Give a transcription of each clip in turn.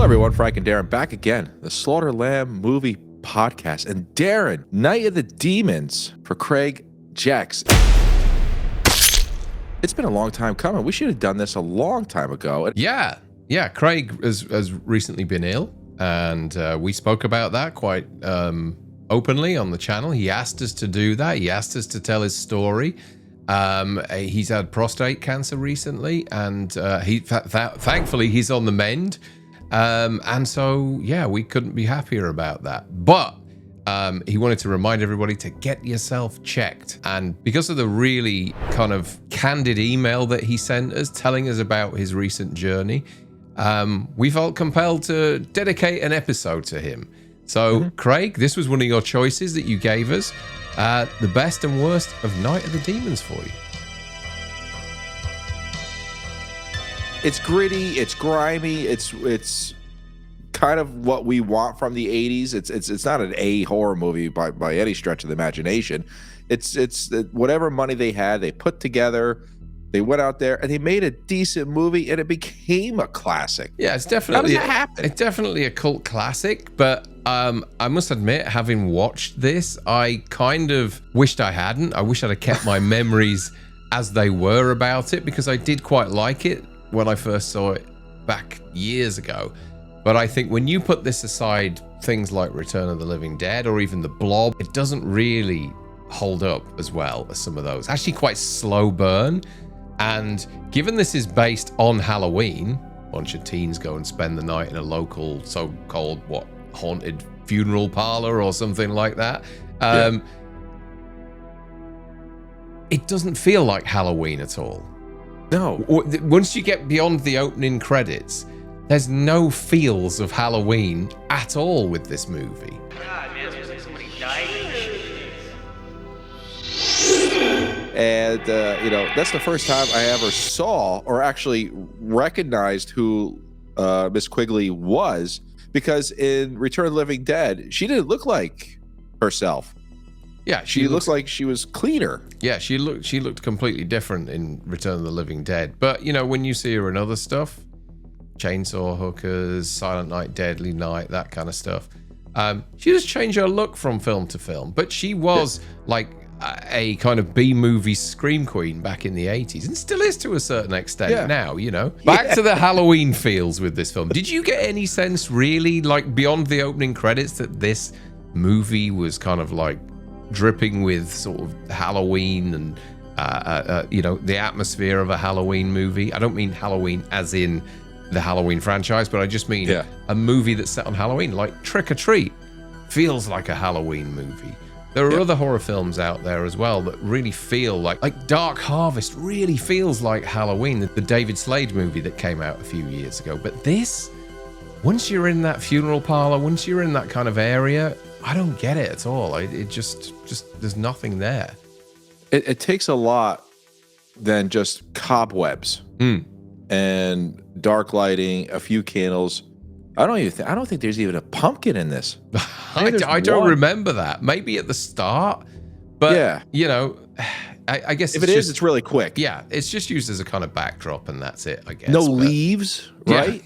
everyone, Frank and Darren back again, the Slaughter Lamb Movie Podcast. And Darren, Night of the Demons for Craig Jex. It's been a long time coming. We should have done this a long time ago. Yeah. Craig has recently been ill, and we spoke about that quite openly on the channel. He asked us to do that. He asked us to tell his story. He's had prostate cancer recently, and thankfully he's on the mend. And so, yeah, we couldn't be happier about that. But he wanted to remind everybody to get yourself checked. And because of the really kind of candid email that he sent us telling us about his recent journey, we felt compelled to dedicate an episode to him. So, Craig, this was one of your choices that you gave us. The best and worst of Night of the Demons for you. It's gritty, it's grimy, it's kind of what we want from the 80s. It's not an A horror movie by any stretch of the imagination. It's whatever money they had, they put together, they went out there and they made a decent movie, and it became a classic. Yeah, it's definitely How does that happen? It's definitely a cult classic, but I must admit, having watched this, I kind of wished I hadn't. I wish I'd have kept my memories as they were about it, because I did quite like it when I first saw it back years ago. But I think when you put this aside, things like Return of the Living Dead or even The Blob, it doesn't really hold up as well as some of those. Actually quite slow burn. And given this is based on Halloween, a bunch of teens go and spend the night in a local so-called, haunted funeral parlor or something like that. It doesn't feel like Halloween at all. No. Once you get beyond the opening credits, there's no feels of Halloween at all with this movie. God, man, there's like somebody dying. And, that's the first time I ever saw or actually recognized who Miss Quigley was, because in Return of the Living Dead, she didn't look like herself. Yeah, she looked like she was cleaner. Yeah, she looked completely different in Return of the Living Dead. But, when you see her in other stuff, Chainsaw Hookers, Silent Night, Deadly Night, that kind of stuff, she just changed her look from film to film. But she was like a kind of B-movie scream queen back in the 80s, and still is to a certain extent now, Back to the Halloween feels with this film. Did you get any sense, really, like beyond the opening credits, that this movie was kind of like dripping with sort of Halloween and the atmosphere of a Halloween movie? I don't mean Halloween as in the Halloween franchise, but I just mean a movie that's set on Halloween, like Trick or Treat feels like a Halloween movie. There are other horror films out there as well that really feel like Dark Harvest really feels like Halloween, the David Slade movie that came out a few years ago. But this, once you're in that funeral parlor, once you're in that kind of area, I don't get it at all. It just there's nothing there. It takes a lot than just cobwebs and dark lighting, a few candles. I don't think there's even a pumpkin in this. I don't remember that. Maybe at the start, but I guess if it's really quick. Yeah, it's just used as a kind of backdrop, and that's it, I guess. No leaves, right?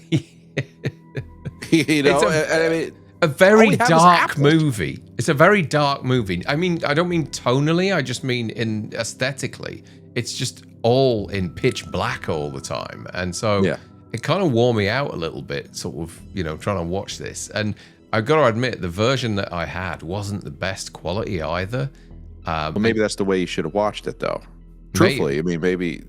It's a very dark movie. It's a very dark movie. I mean, I don't mean tonally. I just mean in aesthetically. It's just all in pitch black all the time, and so it kind of wore me out a little bit. Sort of, trying to watch this, and I've got to admit, the version that I had wasn't the best quality either. Well, maybe that's the way you should have watched it, though. Truthfully, I mean, maybe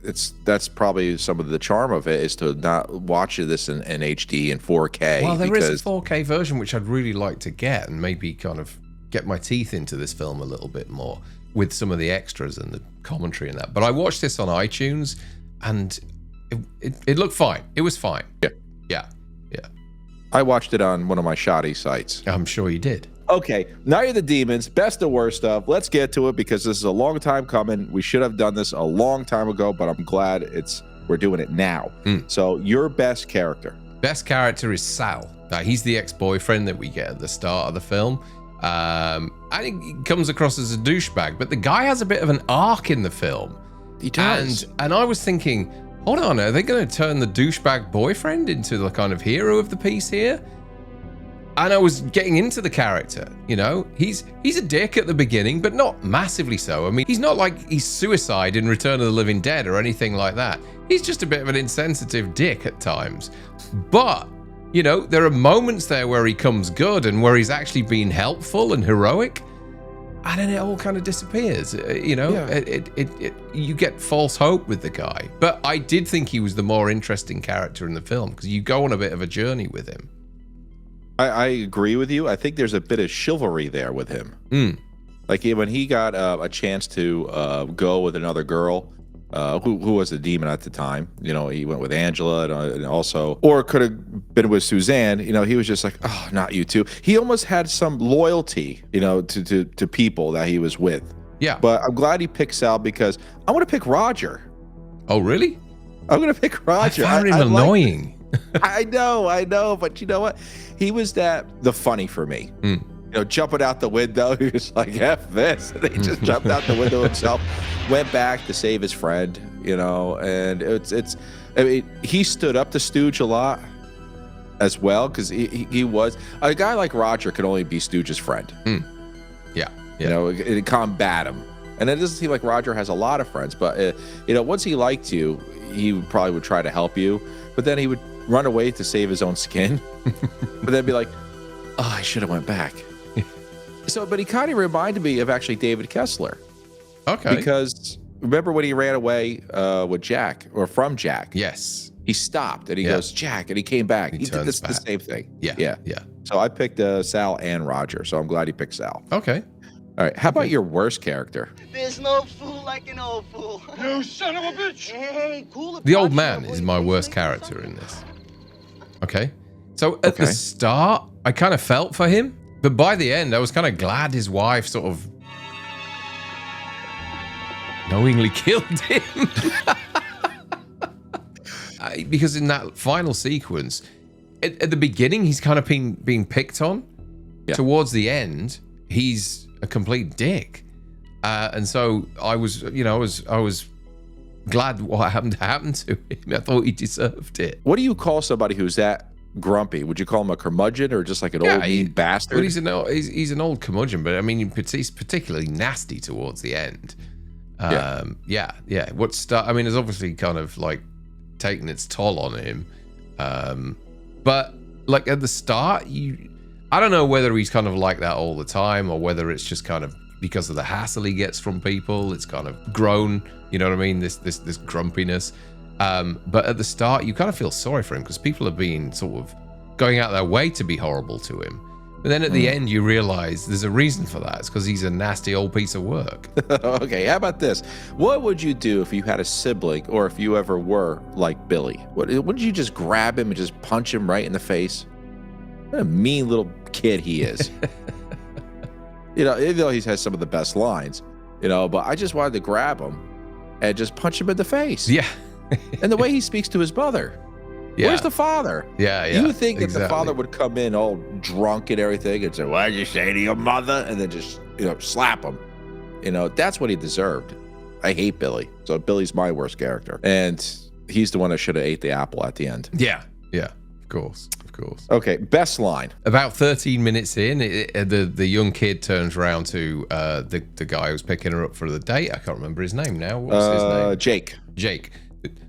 that's probably some of the charm of it, is to not watch this in HD and 4K. Well, there is a 4K version which I'd really like to get, and maybe kind of get my teeth into this film a little bit more with some of the extras and the commentary and that. But I watched this on iTunes, and it looked fine. It was fine. Yeah. I watched it on one of my shoddy sites. I'm sure you did. Okay, Night of the Demons, best and worst of. Let's get to it, because this is a long time coming. We should have done this a long time ago, but I'm glad we're doing it now. So, your best character. Best character is Sal. He's the ex-boyfriend that we get at the start of the film. I think he comes across as a douchebag, but the guy has a bit of an arc in the film. He does. And I was thinking, hold on, are they going to turn the douchebag boyfriend into the kind of hero of the piece here? And I was getting into the character, you know? He's a dick at the beginning, but not massively so. I mean, he's not like he's suicide in Return of the Living Dead or anything like that. He's just a bit of an insensitive dick at times. But, you know, there are moments there where he comes good and where he's actually been helpful and heroic. And then it all kind of disappears, you know? Yeah. You get false hope with the guy. But I did think he was the more interesting character in the film because you go on a bit of a journey with him. I agree with you. I think there's a bit of chivalry there with him. Like when he got a chance to go with another girl, who was a demon at the time. You know, he went with Angela and also, or could have been with Suzanne. You know, he was just like, oh, not you two. He almost had some loyalty, you know, to people that he was with. Yeah. But I'm glad he picked Sal because I want to pick Roger. Oh, really? I'm going to pick Roger. I found him annoying. I know, but you know what? He was the funny for me. You know, jumping out the window, he was like, F this. And he just jumped out the window himself, went back to save his friend, you know, and I mean, he stood up to Stooge a lot as well, because he was a guy like Roger could only be Stooge's friend. Yeah. You know, it combat him. And it doesn't seem like Roger has a lot of friends, but you know, once he liked you, he probably would try to help you, but then he would run away to save his own skin, but then be like, oh, I should have went back. So, but he kind of reminded me of actually David Kessler. Okay. Because remember when he ran away with Jack, or from Jack? Yes. He stopped and he goes, Jack, and he came back. He did the same thing. Yeah. So I picked Sal and Roger, so I'm glad he picked Sal. Okay. All right, how about your worst character? There's no fool like an old fool. You son of a bitch! Hey, cool. The old man is my worst character in this. Okay. So at the start, I kind of felt for him, but by the end, I was kind of glad his wife sort of knowingly killed him. Because in that final sequence, at the beginning, he's kind of being picked on. Yeah. Towards the end, he's a complete dick. And so I was glad what happened to him. I thought he deserved it. What do you call somebody who's that grumpy? Would you call him a curmudgeon or just like an old mean bastard? Well, he's an old curmudgeon, but I mean, he's particularly nasty towards the end. Yeah. I mean, it's obviously kind of like taken its toll on him. But like at the start, I don't know whether he's kind of like that all the time or whether it's just kind of because of the hassle he gets from people. It's kind of grown, you know what I mean? This grumpiness. But at the start, you kind of feel sorry for him because people have been sort of going out their way to be horrible to him. But then at the end, you realize there's a reason for that. It's because he's a nasty old piece of work. Okay, how about this? What would you do if you had a sibling or if you ever were like Billy? Wouldn't you just grab him and just punch him right in the face? What a mean little kid he is. You know, even though he has some of the best lines, you know, but I just wanted to grab him and just punch him in the face. Yeah. And the way he speaks to his mother. Yeah. Where's the father? Yeah. You would think that the father would come in all drunk and everything and say, "What did you say to your mother?" And then just, you know, slap him. You know, that's what he deserved. I hate Billy. So Billy's my worst character. And he's the one that should have ate the apple at the end. Yeah. Of course. Okay, best line. About 13 minutes in, the young kid turns around to the guy who's picking her up for the date. I can't remember his name now. What's his name? Jake.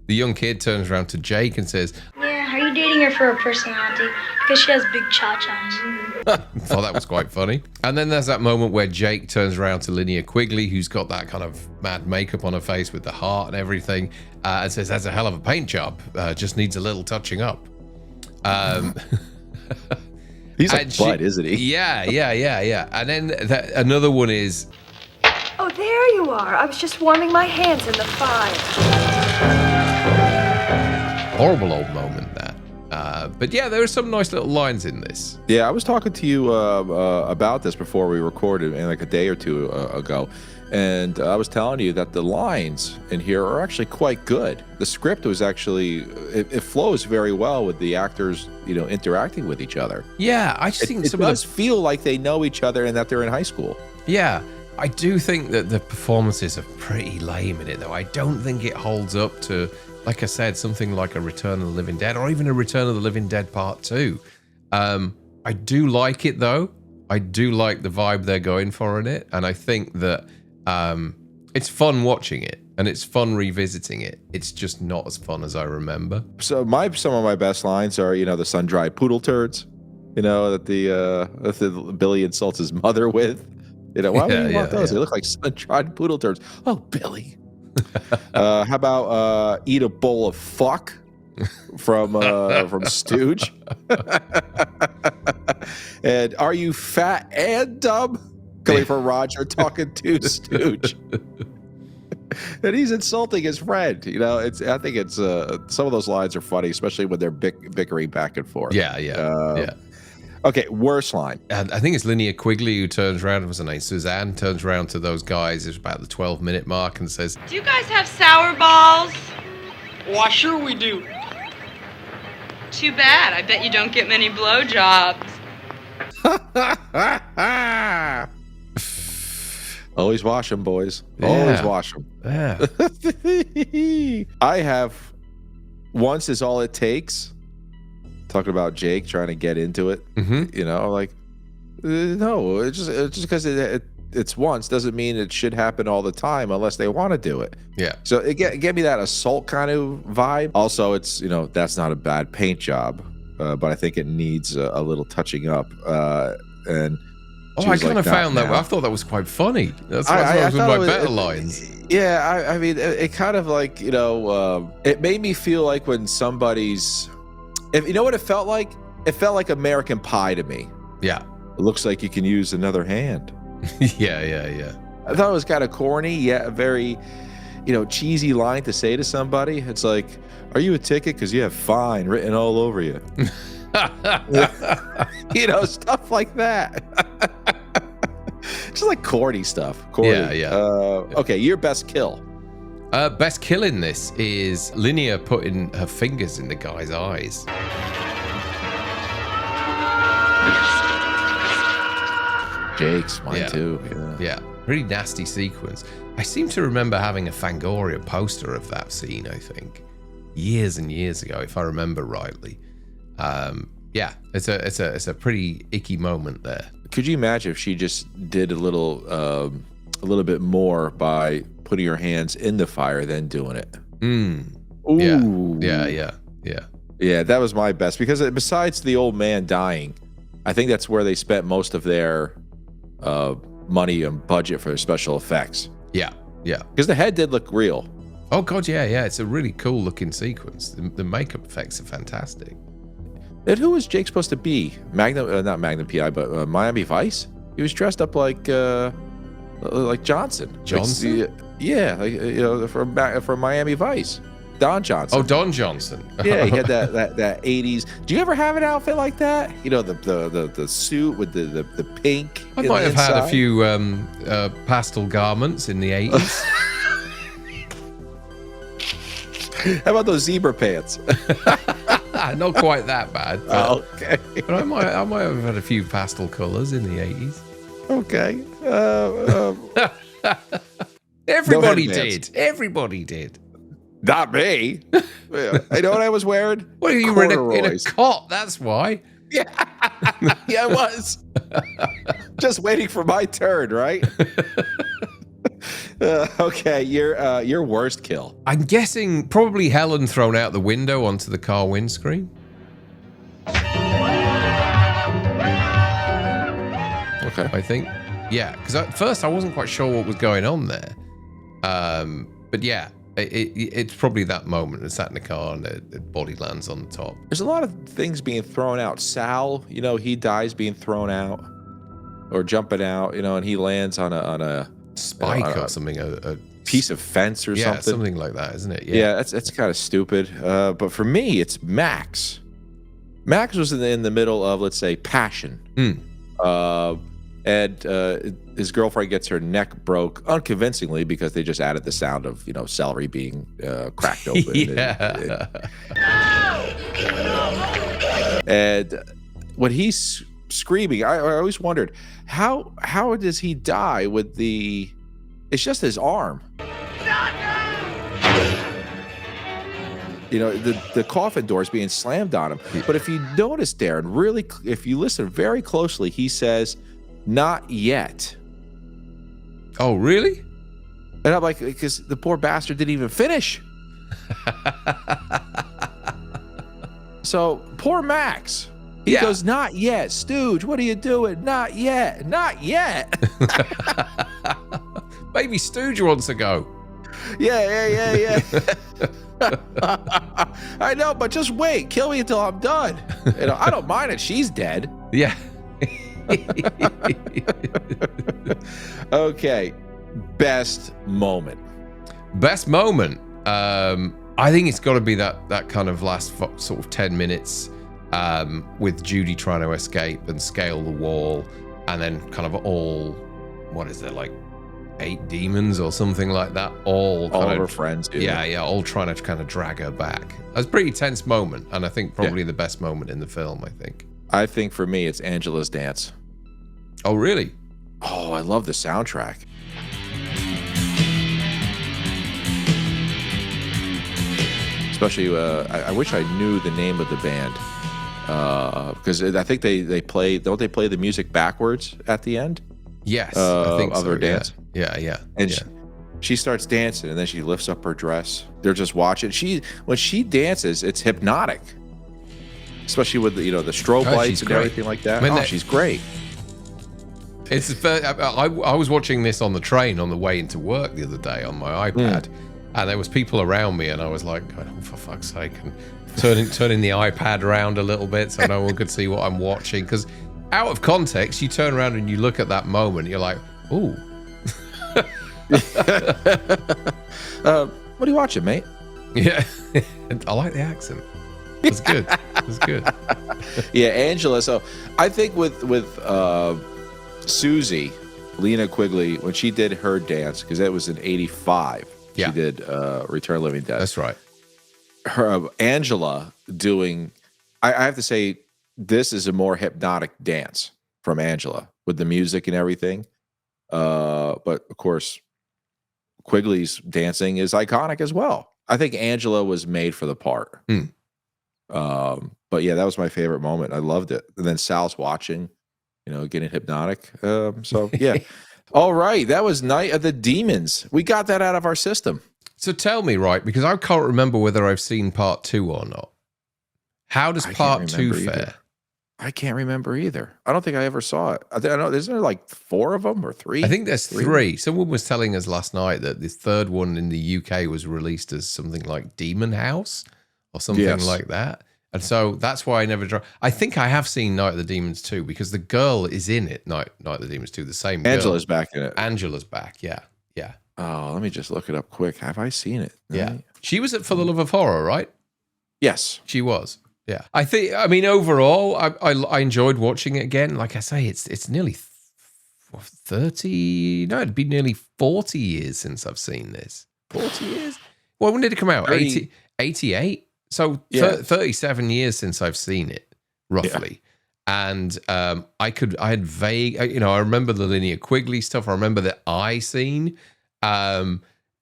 The young kid turns around to Jake and says, "Yeah, are you dating her for her personality? Because she has big cha-chas." Thought that was quite funny. And then there's that moment where Jake turns around to Linnea Quigley, who's got that kind of mad makeup on her face with the heart and everything, and says, "That's a hell of a paint job. Just needs a little touching up." He's like Bud, isn't he? Yeah. And then another one is, "Oh, there you are. I was just warming my hands in the fire." Horrible old moment, that. But yeah, there are some nice little lines in this. Yeah, I was talking to you about this before we recorded, like a day or two ago, and I was telling you that the lines in here are actually quite good. The script was actually it flows very well with the actors, you know, interacting with each other. Yeah, I just think it does feel like they know each other and that they're in high school. Yeah, I do think that the performances are pretty lame in it, though. I don't think it holds up to like I said, something like a Return of the Living Dead or even a Return of the Living Dead Part 2. I do like it, though. I do like the vibe they're going for in it. And I think that it's fun watching it and it's fun revisiting it. It's just not as fun as I remember. So some of my best lines are, the sun-dried poodle turds, that the Billy insults his mother with. Why would you want those? They look like sun-dried poodle turds. Oh, Billy. How about eat a bowl of fuck from Stooge? And are you fat and dumb? Coming from Roger talking to Stooge. And he's insulting his friend. I think it's some of those lines are funny, especially when they're bickering back and forth. Yeah. Okay, worst line. I think it's Linnea Quigley who turns around. What's her name? Suzanne turns around to those guys. It's about the 12-minute mark and says, Do you guys have sour balls? Why, sure we do. Too bad. I bet you don't get many blowjobs. Always wash them, boys. Yeah. Always wash them. yeah. I have once is all it takes. Talking about Jake trying to get into it. Mm-hmm. No, it's just because it's once doesn't mean it should happen all the time unless they want to do it. Yeah. So it gave me that assault kind of vibe. Also, it's that's not a bad paint job, but I think it needs a little touching up. And I kind of found that. I thought that was quite funny. That's one of my better lines. Yeah, I mean, it kind of like it made me feel like when somebody's. If you know what it felt like? It felt like American Pie to me. Yeah. It looks like you can use another hand. Yeah. I thought it was kind of corny, yet a very, cheesy line to say to somebody. It's like, are you a ticket? Because you have fine written all over you. Stuff like that. Just like corny stuff. Corny. Yeah. Okay, your best kill. Best kill in this is Linnea putting her fingers in the guy's eyes. Jake's mine too. Yeah. Pretty nasty sequence. I seem to remember having a Fangoria poster of that scene, I think. Years and years ago, if I remember rightly. It's a pretty icky moment there. Could you imagine if she just did a little bit more by putting her hands in the fire, then doing it? Ooh. Yeah, that was my best because besides the old man dying, I think that's where they spent most of their money and budget for special effects. Yeah. Because the head did look real. Oh god, yeah. It's a really cool looking sequence. The makeup effects are fantastic. And who was Jake supposed to be? Not Magnum PI, but Miami Vice. He was dressed up like Johnson. Johnson? From Miami Vice. Don Johnson. Oh, Don Johnson. Yeah, he had that 80s. Do you ever have an outfit like that? The suit with the pink. I might have had a few pastel garments in the 80s. How about those zebra pants? Not quite that bad. Okay. But I might have had a few pastel colors in the 80s. Okay. Everybody did. Everybody did. Not me. I know what I was wearing. Well, you were in a cot. That's why. Yeah, I was. Just waiting for my turn, right? Okay, your worst kill. I'm guessing probably Helen thrown out the window onto the car windscreen. Okay. I think. Yeah, because at first I wasn't quite sure what was going on there. But yeah, it's probably that moment. It's sat in the car and the body lands on the top. There's a lot of things being thrown out. Sal, he dies being thrown out or jumping out, and he lands on a spike or something, a piece of fence or something like that, isn't it? Yeah, that's kind of stupid. But for me, it's Max. Max was in the middle of, let's say, passion. And his girlfriend gets her neck broke unconvincingly because they just added the sound of celery being cracked open. Yeah. And when he's screaming, I always wondered how does he die with it's just his arm. You know, the coffin doors being slammed on him. But if you notice, Darren, really, if you listen very closely, he says, "Not yet." Oh, really? And I'm like, because the poor bastard didn't even finish. So poor Max. He goes, "Not yet, Stooge. What are you doing? Not yet, not yet." Maybe Stooge wants to go. Yeah. I know, but just wait. Kill me until I'm done. You know, I don't mind it. She's dead. Yeah. Okay. Best moment. Best moment. I think it's got to be that kind of last sort of 10 minutes with Judy trying to escape and scale the wall, and then kind of all, what is there, like 8 demons or something like that, all of her friends. Yeah, all trying to kind of drag her back. It was a pretty tense moment, and I think probably the best moment in the film, I think for me, it's Angela's dance. Oh, really? Oh, I love the soundtrack. Especially, I wish I knew the name of the band, because I think they play. Don't they play the music backwards at the end? Yes, I think of so, her dance. Yeah. And she starts dancing, and then she lifts up her dress. They're just watching. When she dances, it's hypnotic. Especially with the strobe lights and everything like that. She's great. I was watching this on the train on the way into work the other day on my iPad, and there was people around me, and I was like, "Oh, for fuck's sake!" And turning the iPad around a little bit so no one could see what I'm watching. Because out of context, you turn around and you look at that moment, you're like, "Ooh." What are you watching, mate? Yeah, I like the accent. It's good. It's good. Yeah, Angela. So I think with Susie, Lena Quigley, when she did her dance, because that was in '85. Yeah. She did Return of the Living Dead. That's right. Her Angela doing, I have to say, this is a more hypnotic dance from Angela with the music and everything. But of course, Quigley's dancing is iconic as well. I think Angela was made for the part. But yeah, that was my favorite moment. I loved it. And then Sal's watching, getting hypnotic. So yeah. All right. That was Night of the Demons. We got that out of our system. So tell me, right, because I can't remember whether I've seen part 2 or not. How does part 2 fare? I can't remember either. I don't think I ever saw it. I know. Isn't there like 4 of them or 3? I think there's 3. Someone was telling us last night that the third one in the UK was released as something like Demon House or something like that. And so that's why I never tried. I think I have seen Night of the Demons 2 because the girl is in it. Night of the Demons 2, the same girl. Angela's back in it. Angela's back. Yeah. Oh, let me just look it up quick. Have I seen it? Yeah. She was at For the Love of Horror, right? Yes. She was. Yeah. I mean, overall, I enjoyed watching it again. Like I say, it's nearly 30. No, it'd be nearly 40 years since I've seen this. 40 years? Well, when did it come out? 88? So 37 years since I've seen it, roughly. Yeah. And I had vague, I remember the Linnea Quigley stuff. I remember the eye scene. I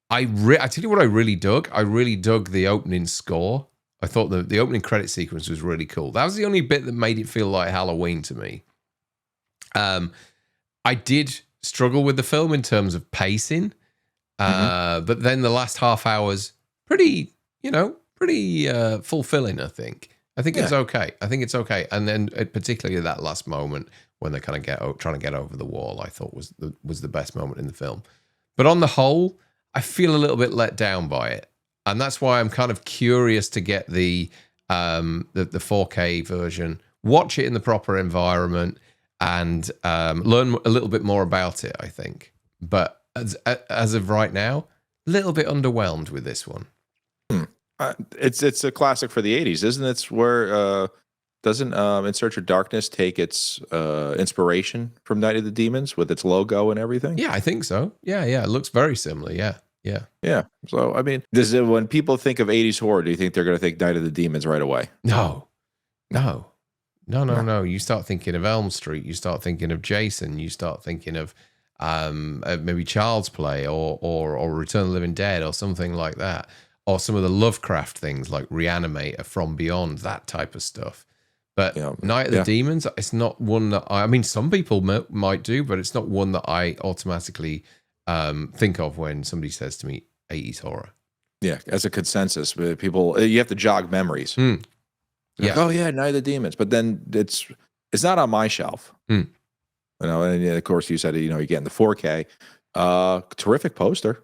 tell you what I really dug. I really dug the opening score. I thought the opening credit sequence was really cool. That was the only bit that made it feel like Halloween to me. I did struggle with the film in terms of pacing, but then the last half hour's pretty fulfilling. I think it's okay. And then particularly that last moment when they kind of trying to get over the wall, I thought was the best moment in the film. But on the whole, I feel a little bit let down by it. And that's why I'm kind of curious to get the 4K version, watch it in the proper environment, and learn a little bit more about it, I think. But as of right now, a little bit underwhelmed with this one. It's a classic for the 80s, isn't it? It's where doesn't In Search of Darkness take its inspiration from Night of the Demons with its logo and everything? Yeah, I think so. Yeah. It looks very similar. Yeah. So, I mean, when people think of 80s horror, do you think they're going to think Night of the Demons right away? No. You start thinking of Elm Street. You start thinking of Jason. You start thinking of maybe Child's Play or Return of the Living Dead or something like that. or some of the Lovecraft things like Reanimator, From Beyond, that type of stuff. But Night of the Demons, it's not one that I mean, some people might do, but it's not one that I automatically think of when somebody says to me 80s horror. Yeah, as a consensus, people, you have to jog memories. Yeah. Like, oh yeah, Night of the Demons, but then it's not on my shelf. You know, and of course you said, you know, you get in the 4K. Terrific poster.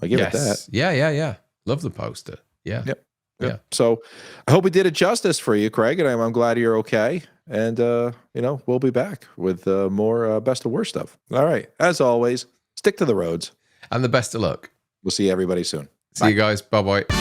I give it that. Yeah. Love the poster. Yeah. Yep. Yeah. So I hope we did it justice for you, Craig, and I'm glad you're okay. And you know, we'll be back with more best of worst stuff. All right. As always, stick to the roads. And the best of luck. We'll see everybody soon. See you guys. Bye-bye.